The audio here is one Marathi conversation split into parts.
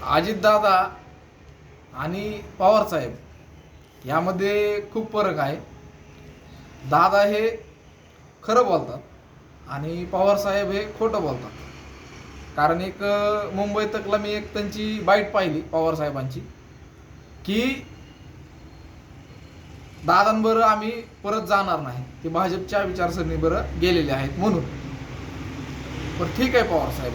अजितदादा आणि पवारसाहेब यामध्ये खूप फरक आहे. दादा हे खरं बोलतात आणि पवारसाहेब हे खोटं बोलतात. कारण एक मुंबई तकला मी एक त्यांची बाईट पाहिली पवारसाहेबांची, की दादांबरं आम्ही परत जाणार नाही, ते भाजपच्या विचारसरणीबरं गेलेले आहेत म्हणून. पण ठीक आहे पवारसाहेब,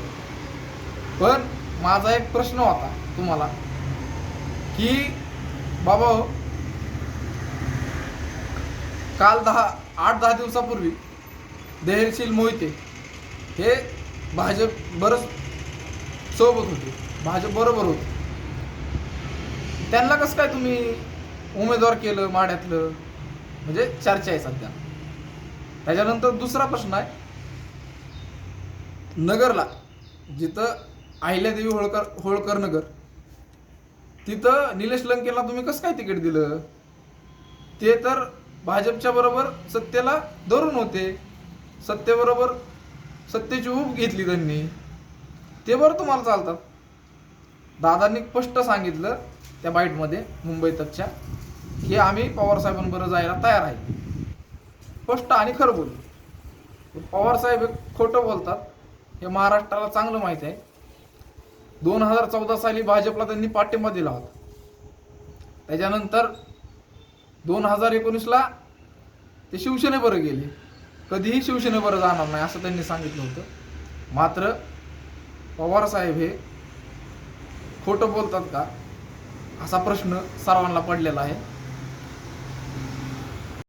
पण माझा एक प्रश्न होता तुम्हाला, की बाबा हो, काल 8-10 दिवसापूर्वी धैर्यशील मोहिते हे भाजप बरंच सोबत होते, भाजप बरोबर होते. त्यांना कसं काय तुम्ही उमेदवार केलं माढ्यातलं, म्हणजे चर्चा आहे सध्या. त्याच्यानंतर दुसरा प्रश्न आहे, नगरला जिथं अहिल्यादेवी होळकर नगर, तिथं निलेश लंकेला तुम्ही कसं काय तिकीट दिलं? ते तर भाजपच्या बरोबर सत्तेला धरून होते, सत्तेबरोबर सत्तेची ऊब घेतली त्यांनी, ते बरं तुम्हाला चालतात. दादांनी स्पष्ट सांगितलं त्या बाईटमध्ये मुंबई तकच्या, की आम्ही पवारसाहेबांबरोबर जायला तयार आहे. स्पष्ट आणि खरं बोललो. पवारसाहेब खोटं बोलतात हे महाराष्ट्राला चांगलं माहिती आहे. 2014 साली भाजपला त्यांनी पाठिंबा दिला होता. त्याच्यानंतर 2019ला ते शिवसेनेबरोबर गेले. कधीही शिवसेनेबरोबर जाणार नाही असं त्यांनी सांगितलं होतं. मात्र पवारसाहेब हे खोटं बोलतात का असा प्रश्न सर्वांना पडलेला आहे.